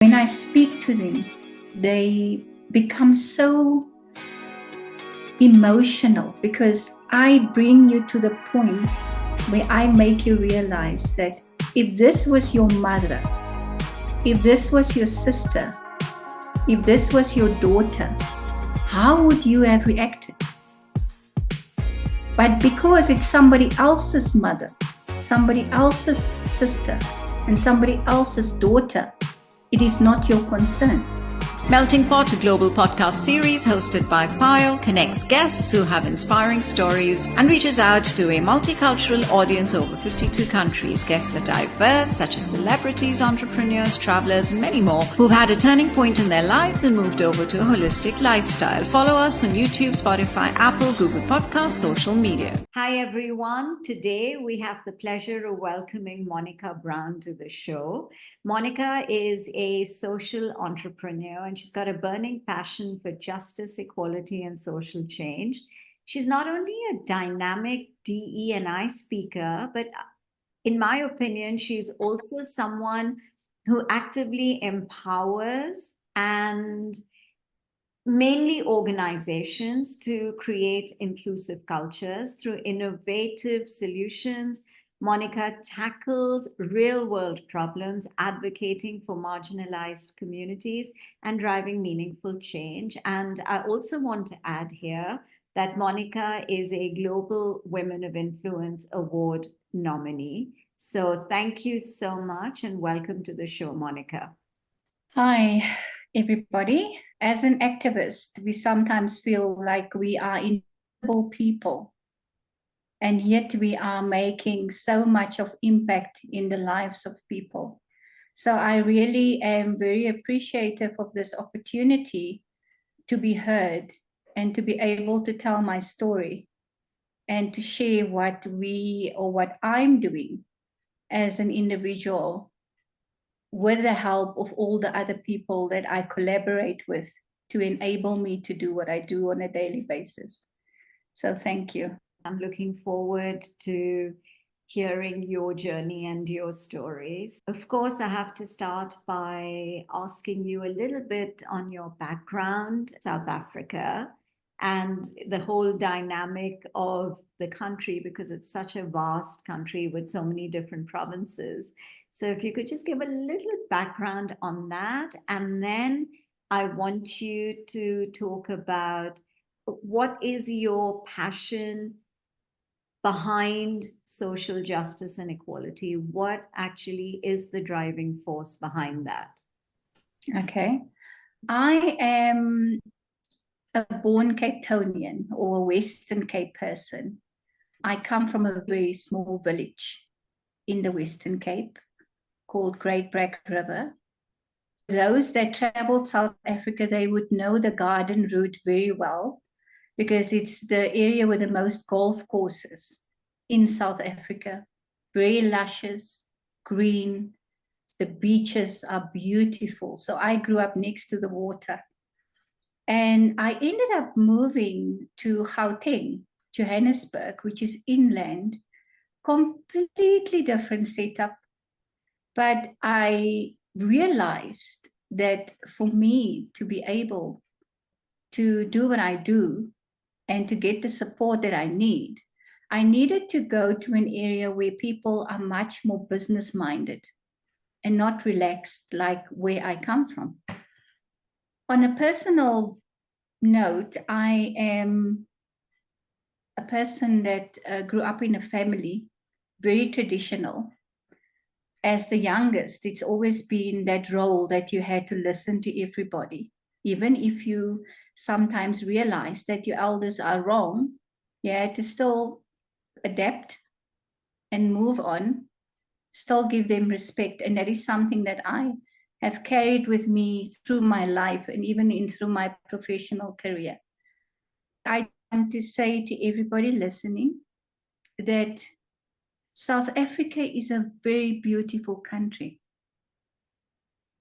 When I speak to them, they become so emotional because I bring you to the point where I make you realize that if this was your mother, if this was your sister, if this was your daughter, how would you have reacted? But because it's somebody else's mother, somebody else's sister, and somebody else's daughter, it is not your concern. Melting Pot, a global podcast series hosted by Payal, connects guests who have inspiring stories and reaches out to a multicultural audience over 52 countries. Guests are diverse, such as celebrities, entrepreneurs, travelers, and many more who've had a turning point in their lives and moved over to a holistic lifestyle. Follow us on YouTube, Spotify, Apple, Google Podcasts, social media. Hi, everyone. Today, we have the pleasure of welcoming Monica Brown to the show. Monica is a social entrepreneur and she's got a burning passion for justice, equality, and social change. She's not only a dynamic DE&I speaker, but in my opinion, she's also someone who actively empowers and mainly organizations to create inclusive cultures through innovative solutions. Monica tackles real-world problems, advocating for marginalized communities and driving meaningful change. And I also want to add here that Monica is a Global Women of Influence Award nominee. So thank you so much and welcome to the show, Monica. Hi, everybody. As an activist, we sometimes feel like we are invisible people, and yet we are making so much of impact in the lives of people. So I really am very appreciative of this opportunity to be heard and to be able to tell my story and to share what I'm doing as an individual with the help of all the other people that I collaborate with to enable me to do what I do on a daily basis. So thank you. I'm looking forward to hearing your journey and your stories. Of course, I have to start by asking you a little bit on your background, South Africa, and the whole dynamic of the country, because it's such a vast country with so many different provinces. So if you could just give a little background on that, and then I want you to talk about what is your passion behind social justice and equality? What actually is the driving force behind that? Okay. I am a born Cape Townian or a Western Cape person. I come from a very small village in the Western Cape called Great Black River. Those that traveled South Africa, they would know the garden route very well because it's the area with the most golf courses in South Africa. Very luscious, green. The beaches are beautiful. So I grew up next to the water. And I ended up moving to Gauteng, Johannesburg, which is inland, completely different setup. But I realized that for me to be able to do what I do and to get the support that I needed to go to an area where people are much more business-minded and not relaxed like where I come from. On a personal note, I am a person that grew up in a family, very traditional. As the youngest, it's always been that role that you had to listen to everybody. Even if you sometimes realize that your elders are wrong, you had to still adapt and move on, still give them respect. And that is something that I have carried with me through my life and even through my professional career. I want to say to everybody listening that South Africa is a very beautiful country,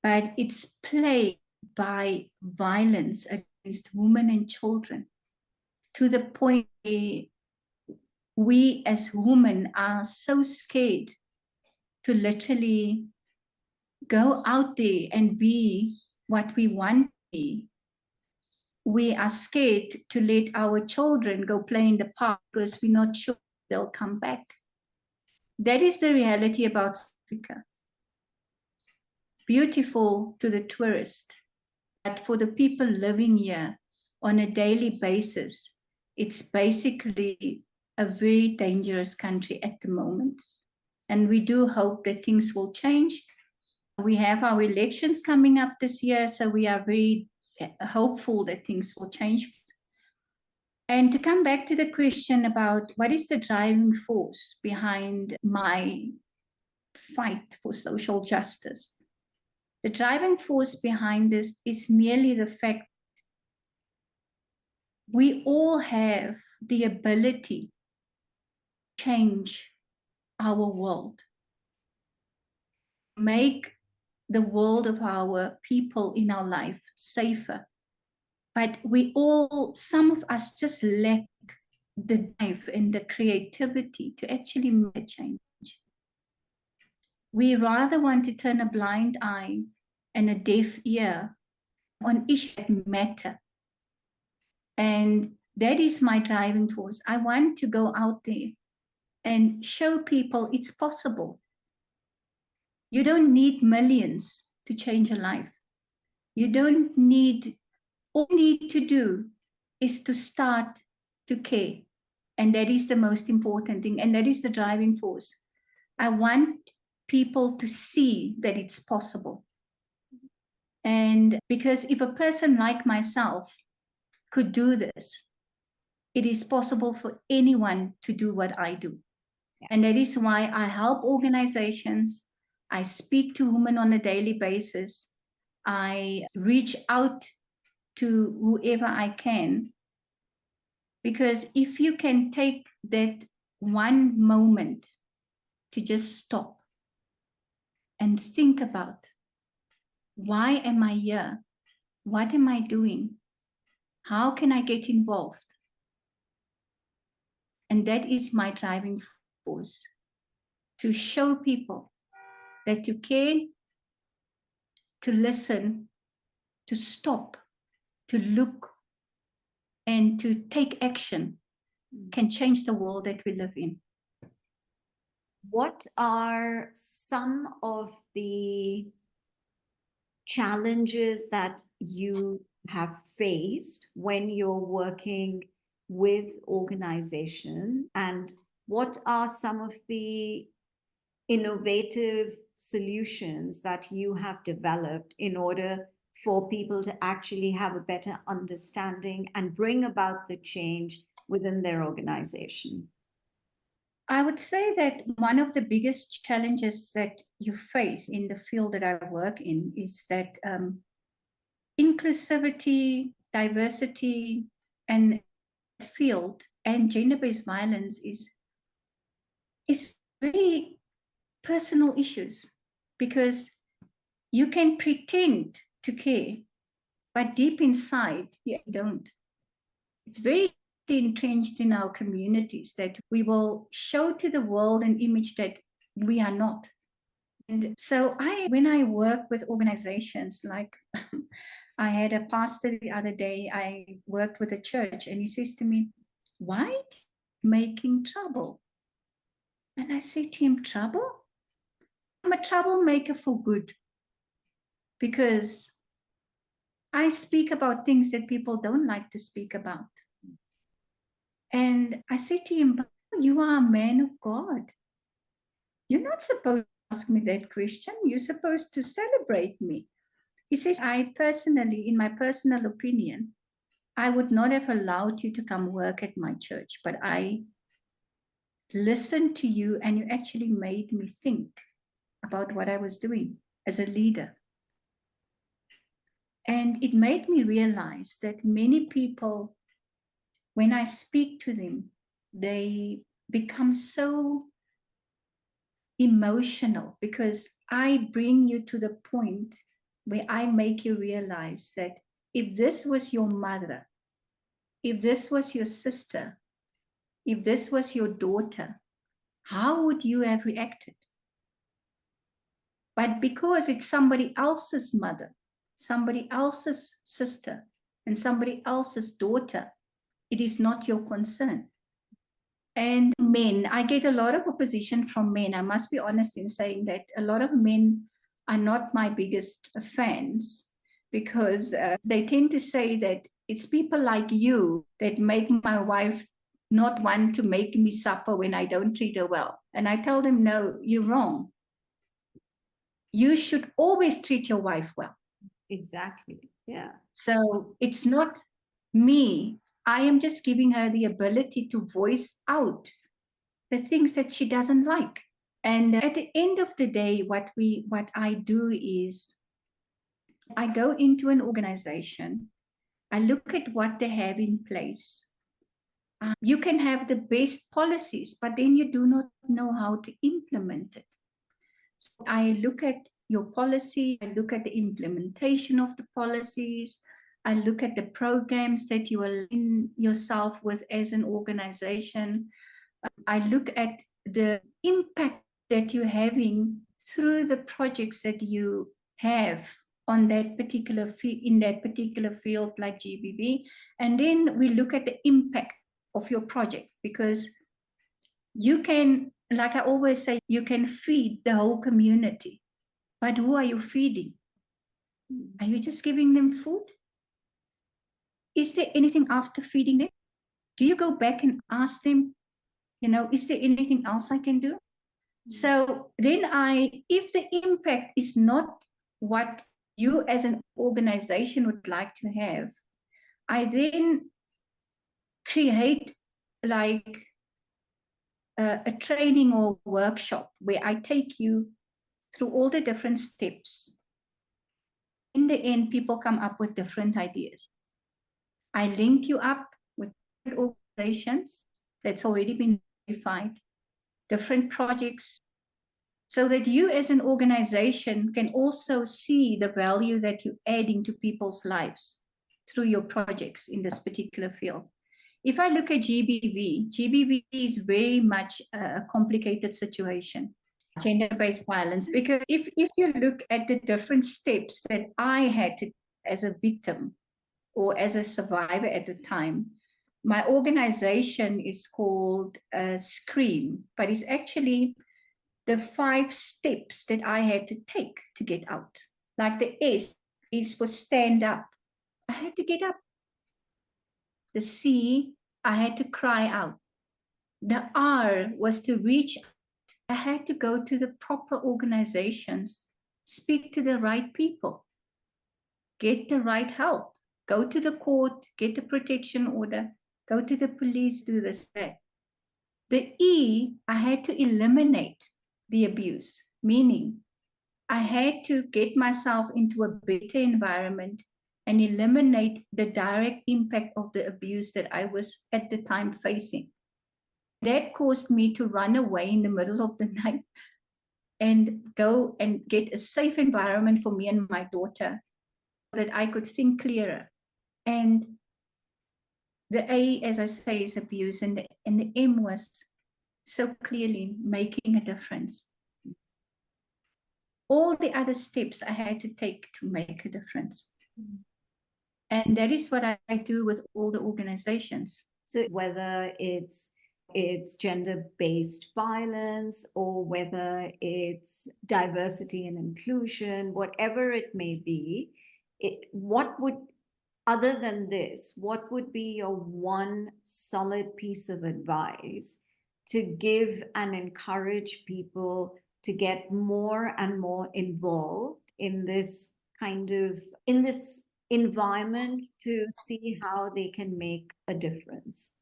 but it's plagued by violence against women and children to the point where we as women are so scared to literally go out there and be what we want to be, we are scared to let our children go play in the park because we're not sure they'll come back. That is the reality about South Africa. Beautiful to the tourist, but for the people living here on a daily basis, it's basically a very dangerous country at the moment. And we do hope that things will change. We have our elections coming up this year, so we are very hopeful that things will change. And to come back to the question about what is the driving force behind my fight for social justice, the driving force behind this is merely the fact we all have the ability to change our world, make the world of our people in our life safer. But some of us just lack the drive and the creativity to actually make a change. We rather want to turn a blind eye and a deaf ear on issues that matter. And that is my driving force. I want to go out there and show people it's possible. You don't need millions to change a life. You don't need, all you need to do is to start to care. And that is the most important thing. And that is the driving force. I want people to see that it's possible. And because if a person like myself could do this, it is possible for anyone to do what I do. And that is why I help organizations. I speak to women on a daily basis. I reach out to whoever I can. Because if you can take that one moment to just stop and think about, why am I here? What am I doing? How can I get involved? And that is my driving force, to show people that to care, to listen, to stop, to look, and to take action can change the world that we live in. What are some of the challenges that you have faced when you're working with organizations, and what are some of the innovative solutions that you have developed in order for people to actually have a better understanding and bring about the change within their organization? I would say that one of the biggest challenges that you face in the field that I work in is that inclusivity, diversity, and field and gender-based violence is very personal issues, because you can pretend to care, but deep inside you don't. It's very entrenched in our communities that we will show to the world an image that we are not. And so when I work with organizations, like I had a pastor the other day, I worked with a church, and he says to me, "Why making trouble?" And I say to him, "Trouble? I'm a troublemaker for good, because I speak about things that people don't like to speak about." And I said to him, "But you are a man of God. You're not supposed to ask me that question. You're supposed to celebrate me." He says, "I personally, in my personal opinion, I would not have allowed you to come work at my church, but I listened to you and you actually made me think about what I was doing as a leader." And it made me realize that many people, when I speak to them, they become so emotional, because I bring you to the point where I make you realize that if this was your mother, if this was your sister, if this was your daughter, how would you have reacted? But because it's somebody else's mother, somebody else's sister, and somebody else's daughter, it is not your concern. And men, I get a lot of opposition from men. I must be honest in saying that a lot of men are not my biggest fans, because they tend to say that it's people like you that make my wife not want to make me supper when I don't treat her well. And I tell them, no, you're wrong. You should always treat your wife well. Exactly. Yeah. So it's not me. I am just giving her the ability to voice out the things that she doesn't like. And at the end of the day, what I do is I go into an organization, I look at what they have in place. You can have the best policies, but then you do not know how to implement it. So I look at your policy, I look at the implementation of the policies, I look at the programs that you align yourself with as an organization. I look at the impact that you're having through the projects that you have on that particular in that particular field, like GBV. And then we look at the impact of your project, because you can, like I always say, you can feed the whole community, but who are you feeding? Are you just giving them food? Is there anything after feeding them? Do you go back and ask them, is there anything else I can do? So then if the impact is not what you as an organization would like to have, I then create like a training or workshop where I take you through all the different steps. In the end, people come up with different ideas. I link you up with organizations that's already been verified, different projects, so that you as an organization can also see the value that you're adding to people's lives through your projects in this particular field. If I look at GBV is very much a complicated situation, gender-based violence, because if you look at the different steps that I had to as a victim or as a survivor at the time, my organization is called Scream, but it's actually the 5 steps that I had to take to get out. Like the S is for stand up. I had to get up. The C, I had to cry out. The R was to reach out. I had to go to the proper organizations, speak to the right people, get the right help, go to the court, get the protection order, go to the police, do this, that. The E, I had to eliminate the abuse, meaning I had to get myself into a better environment and eliminate the direct impact of the abuse that I was at the time facing. That caused me to run away in the middle of the night and go and get a safe environment for me and my daughter so that I could think clearer. And the A, as I say, is abuse, and the M was so clearly making a difference. All the other steps I had to take to make a difference. And that is what I do with all the organizations. So whether it's gender-based violence or whether it's diversity and inclusion, whatever it may be, other than this, what would be your one solid piece of advice to give and encourage people to get more and more involved in this environment to see how they can make a difference?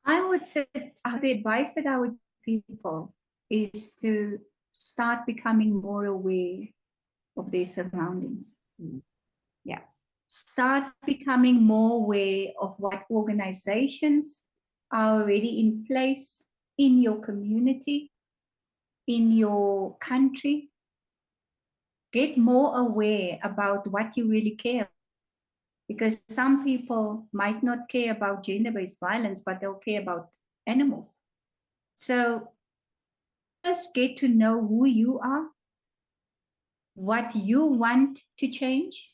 I would say the advice that I would give people is to start becoming more aware of their surroundings. Yeah. Start becoming more aware of what organizations are already in place in your community, in your country. Get more aware about what you really care about. Because some people might not care about gender-based violence, but they'll care about animals. So First, get to know who you are, what you want to change,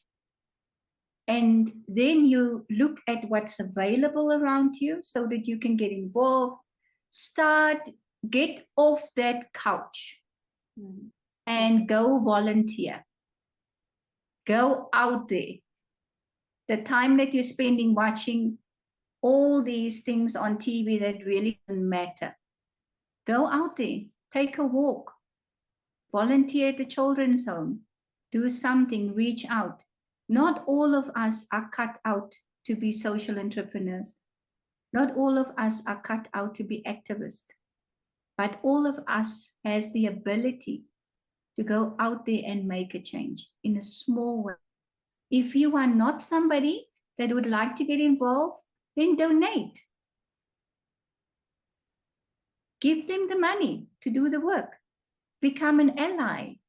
and then you look at what's available around you so that you can get involved. Get off that couch and go volunteer. Go out there. The time that you're spending watching all these things on TV that really doesn't matter. Go out there, take a walk, volunteer at the children's home, do something, reach out. Not all of us are cut out to be social entrepreneurs. Not all of us are cut out to be activists. But all of us has the ability to go out there and make a change in a small way. If you are not somebody that would like to get involved, then donate. Give them the money to do the work. Become an ally.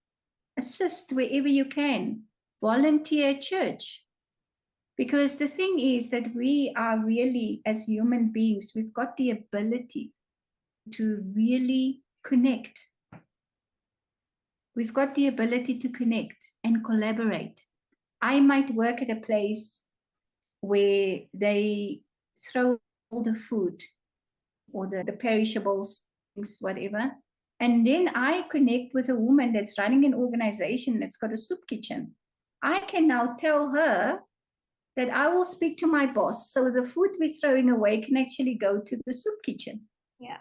Assist wherever you can. Volunteer at church. Because the thing is that we are really, as human beings, we've got the ability to really connect. We've got the ability to connect and collaborate. I might work at a place where they throw all the food or the perishables, things, whatever. And then I connect with a woman that's running an organization that's got a soup kitchen. I can now tell her that I will speak to my boss so the food we're throwing away can actually go to the soup kitchen. Yeah.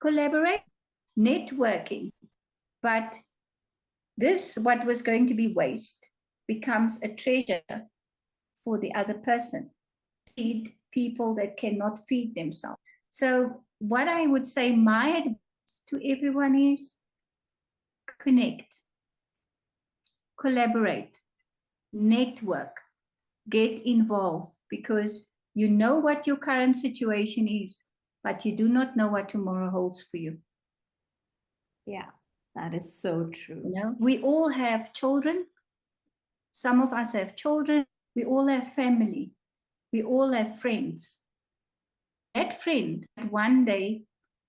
Collaborate, networking. But this, what was going to be waste, becomes a treasure for the other person. Feed people that cannot feed themselves. So what I would say, my advice to everyone is connect, collaborate, network, get involved, because you know what your current situation is, but you do not know what tomorrow holds for you. Yeah, that is so true. You know, we all have children. Some of us have children. We all have family. We all have friends. That friend one day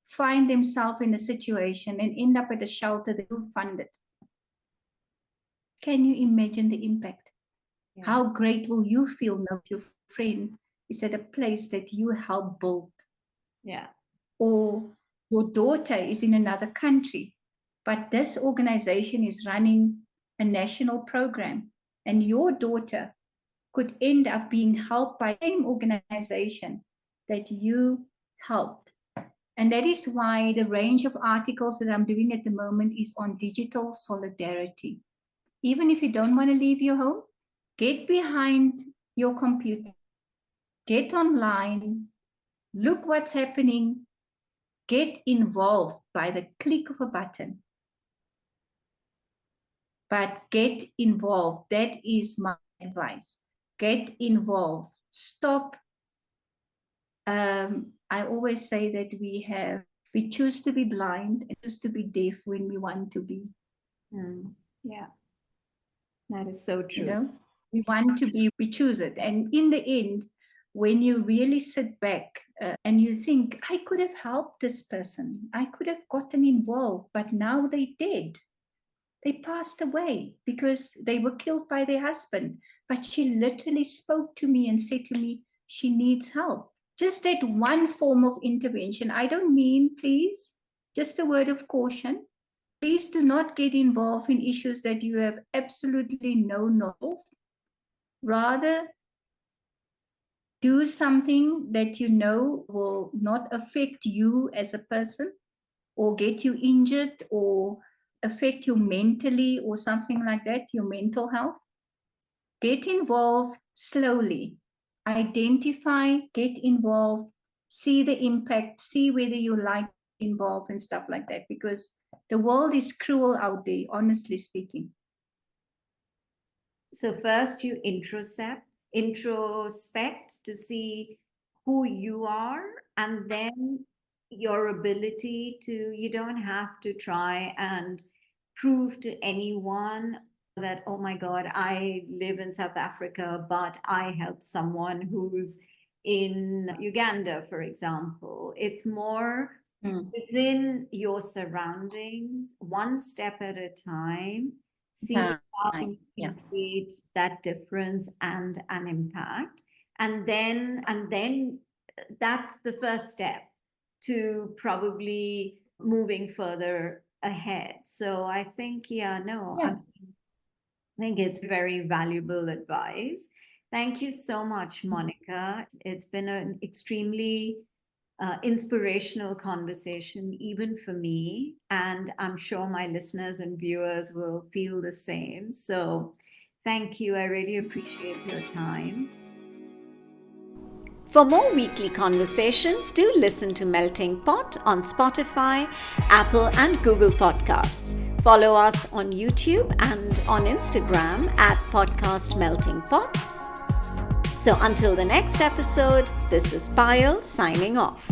find themselves in a situation and end up at a shelter that you funded. Can you imagine the impact? Yeah. How great will you feel now if your friend is at a place that you helped build? Yeah. Or your daughter is in another country, but this organization is running a national program, and your daughter could end up being helped by the same organization that you helped. And that is why the range of articles that I'm doing at the moment is on digital solidarity. Even if you don't want to leave your home, get behind your computer, get online, look what's happening, get involved by the click of a button. But get involved. That is my advice. Get involved. Stop. I always say that we choose to be blind and choose to be deaf when we want to be. Yeah, that is so true. You know, we want to be, we choose it. And in the end, when you really sit back and you think, I could have helped this person, I could have gotten involved, but now they're dead. They passed away because they were killed by their husband. But she literally spoke to me and said to me, she needs help. Just that one form of intervention. I don't mean, please, just a word of caution. Please do not get involved in issues that you have absolutely no knowledge of. Rather, do something that you know will not affect you as a person or get you injured or affect you mentally or something like that, your mental health. Get involved slowly. Identify, get involved, see the impact, see whether you like involved and stuff like that, because the world is cruel out there, honestly speaking. So first you introspect to see who you are, and then your ability to, you don't have to try and prove to anyone that, oh my God, I live in South Africa, but I help someone who's in Uganda, for example. It's more within your surroundings, one step at a time, see how you can create that difference and an impact. And then that's the first step to probably moving further ahead. So I think, I think it's very valuable advice. Thank you so much, Monica. It's been an extremely inspirational conversation, even for me. And I'm sure my listeners and viewers will feel the same. So thank you. I really appreciate your time. For more weekly conversations, do listen to Melting Pot on Spotify, Apple, and Google Podcasts. Follow us on YouTube and on Instagram at Podcast Melting Pot. So until the next episode, this is Payal signing off.